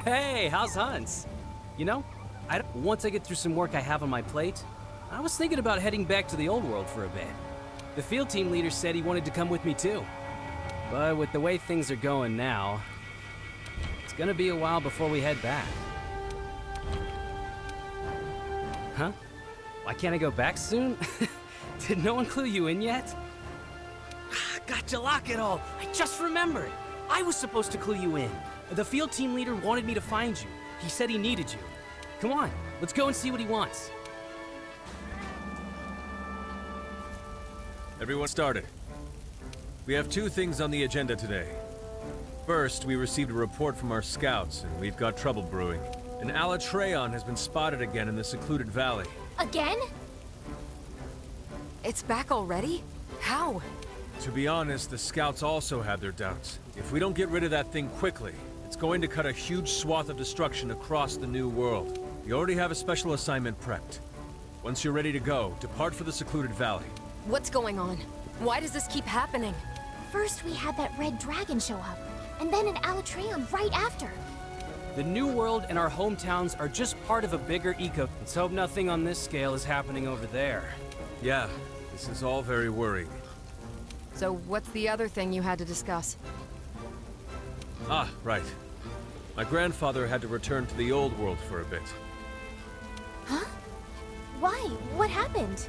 Hey, how's Hans? You know, once I get through some work I have on my plate, I was thinking about heading back to the old world for a bit. The field team leader said he wanted to come with me too. But with the way things are going now, it's gonna be a while before we head back. Huh? Why can't I go back soon? Did no one clue you in yet? Gotcha, lock it all. I just remembered. I was supposed to clue you in. The field team leader wanted me to find you. He said he needed you. Come on, let's go and see what he wants. Everyone started. We have two things on the agenda today. First, we received a report from our scouts, and we've got trouble brewing. An Alatreon has been spotted again in the secluded valley. Again? It's back already? How? To be honest, the scouts also had their doubts. If we don't get rid of that thing quickly, it's going to cut a huge swath of destruction across the new world. We already have a special assignment prepped. Once you're ready to go, depart for the secluded valley. What's going on? Why does this keep happening? First we had that red dragon show up, and then an Alatreon right after. The new world and our hometowns are just part of a bigger eco. Let's hope nothing on this scale is happening over there. Yeah, this is all very worrying. So what's the other thing you had to discuss? Ah, right. My grandfather had to return to the old world for a bit. Huh? Why? What happened?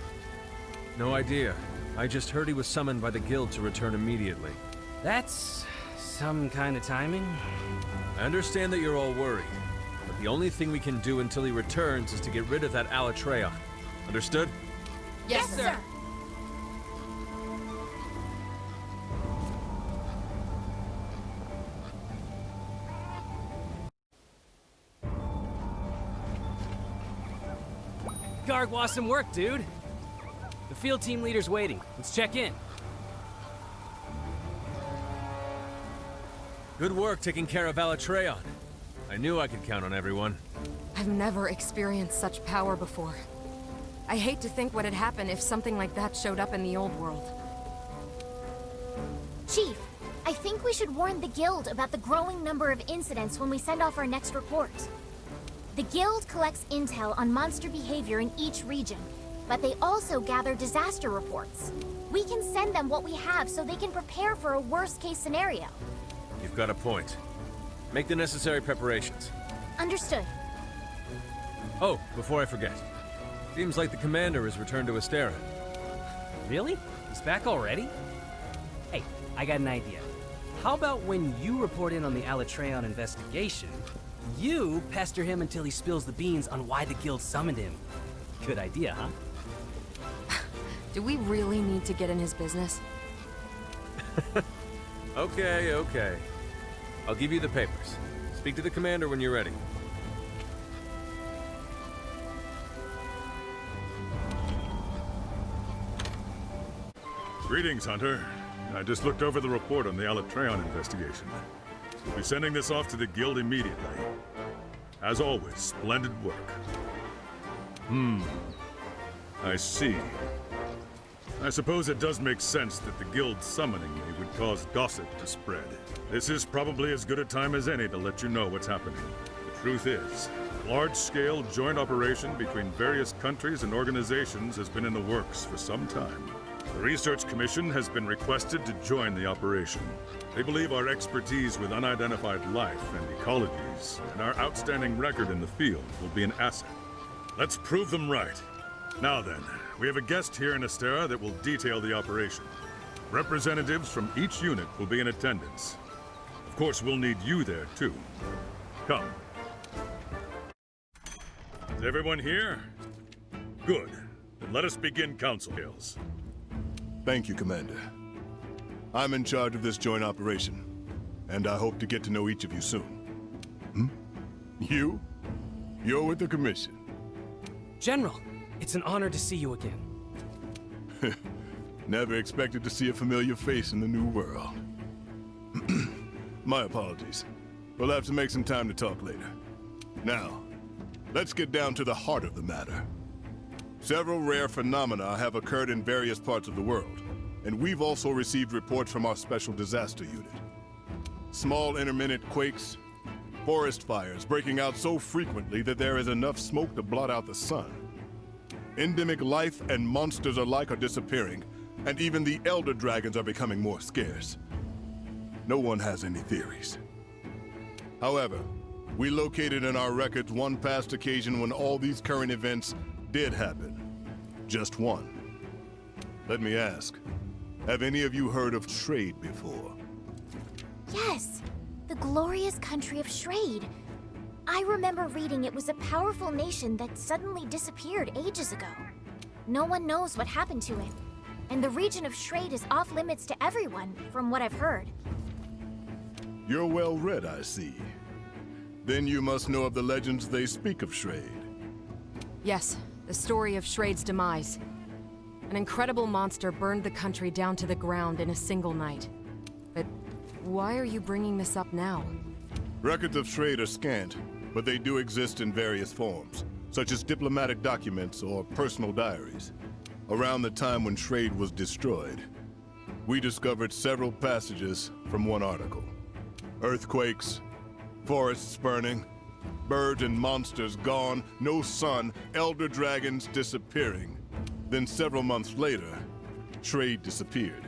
No idea. I just heard he was summoned by the guild to return immediately. That's some kind of timing. I understand that you're all worried, but the only thing we can do until he returns is to get rid of that Alatreon. Understood? Yes, sir. Garg, awesome work, dude. The field team leader's waiting. Let's check in. Good work taking care of Alatreon. I knew I could count on everyone. I've never experienced such power before. I hate to think what had happened if something like that showed up in the old world. Chief, I think we should warn the Guild about the growing number of incidents when we send off our next report. The Guild collects intel on monster behavior in each region, but they also gather disaster reports. We can send them what we have so they can prepare for a worst-case scenario. You've got a point. Make the necessary preparations. Understood. Oh, before I forget. Seems like the commander has returned to Astera. Really? He's back already? Hey, I got an idea. How about when you report in on the Alatreon investigation, you pester him until he spills the beans on why the guild summoned him? Good idea, huh? Do we really need to get in his business? Okay, okay. I'll give you the papers. Speak to the commander when you're ready. Greetings, Hunter. I just looked over the report on the Alatreon investigation. We'll be sending this off to the Guild immediately. As always, splendid work. I see. I suppose it does make sense that the Guild summoning me would cause gossip to spread. This is probably as good a time as any to let you know what's happening. The truth is, a large-scale joint operation between various countries and organizations has been in the works for some time. The Research Commission has been requested to join the operation. They believe our expertise with unidentified life and ecologies, and our outstanding record in the field will be an asset. Let's prove them right. Now then, we have a guest here in Astera that will detail the operation. Representatives from each unit will be in attendance. Of course, we'll need you there, too. Come. Is everyone here? Good. Then let us begin council tales. Thank you, Commander. I'm in charge of this joint operation, and I hope to get to know each of you soon. You? You're with the Commission. General, it's an honor to see you again. Never expected to see a familiar face in the new world. My apologies. We'll have to make some time to talk later. Now, let's get down to the heart of the matter. Several rare phenomena have occurred in various parts of the world, and we've also received reports from our Special Disaster Unit. Small intermittent quakes, Forest fires breaking out so frequently that there is enough smoke to blot out the sun. Endemic life and monsters alike are disappearing, and even the elder dragons are becoming more scarce. No one has any theories. However, we located in our records one past occasion when all these current events did happen. Just one. Let me ask, have any of you heard of Trade before? Yes, the glorious country of Shrade. I remember reading it was a powerful nation that suddenly disappeared ages ago. No one knows what happened to it, and the region of Shrade is off limits to everyone, from what I've heard. You're well read, I see. Then you must know of the legends they speak of Shrade. Yes, the story of Shrade's demise. An incredible monster burned the country down to the ground in a single night. But why are you bringing this up now? Records of Shrade are scant, but they do exist in various forms, such as diplomatic documents or personal diaries. Around the time when Shrade was destroyed, we discovered several passages from one article. Earthquakes, forests burning, birds and monsters gone, no sun, elder dragons disappearing. Then several months later, Shrade disappeared.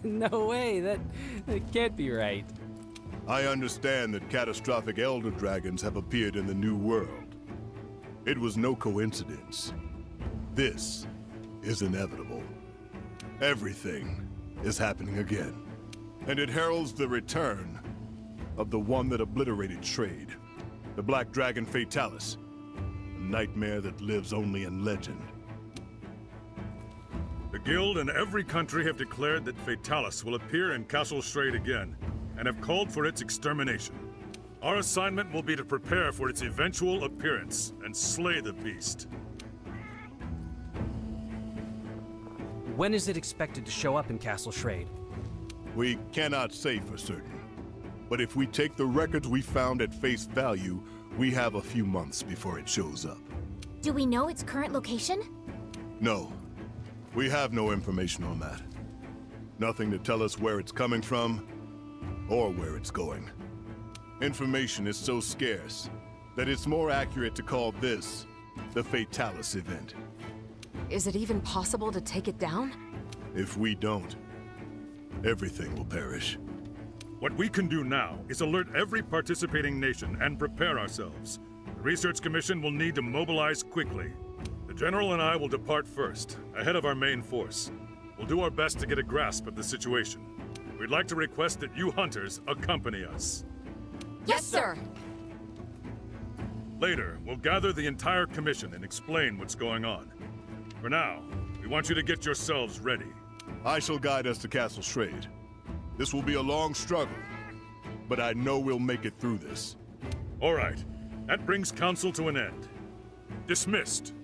No way, that can't be right. I understand that catastrophic elder dragons have appeared in the New World. It was no coincidence. This is inevitable. Everything is happening again. And it heralds the return of the one that obliterated Trade, the Black Dragon Fatalis, a nightmare that lives only in legend. The Guild and every country have declared that Fatalis will appear in Castle Shrade again, and have called for its extermination. Our assignment will be to prepare for its eventual appearance and slay the beast. When is it expected to show up in Castle Shrade? We cannot say for certain, but if we take the records we found at face value, we have a few months before it shows up. Do we know its current location? No, we have no information on that. Nothing to tell us where it's coming from, or where it's going. Information is so scarce that it's more accurate to call this the Fatalis event. Is it even possible to take it down? If we don't, everything will perish. What we can do now is alert every participating nation and prepare ourselves. The Research Commission will need to mobilize quickly. The General and I will depart first, ahead of our main force. We'll do our best to get a grasp of the situation. We'd like to request that you hunters accompany us. Yes, sir! Later, we'll gather the entire commission and explain what's going on. For now, we want you to get yourselves ready. I shall guide us to Castle Shrade. This will be a long struggle, but I know we'll make it through this. All right, that brings council to an end. Dismissed.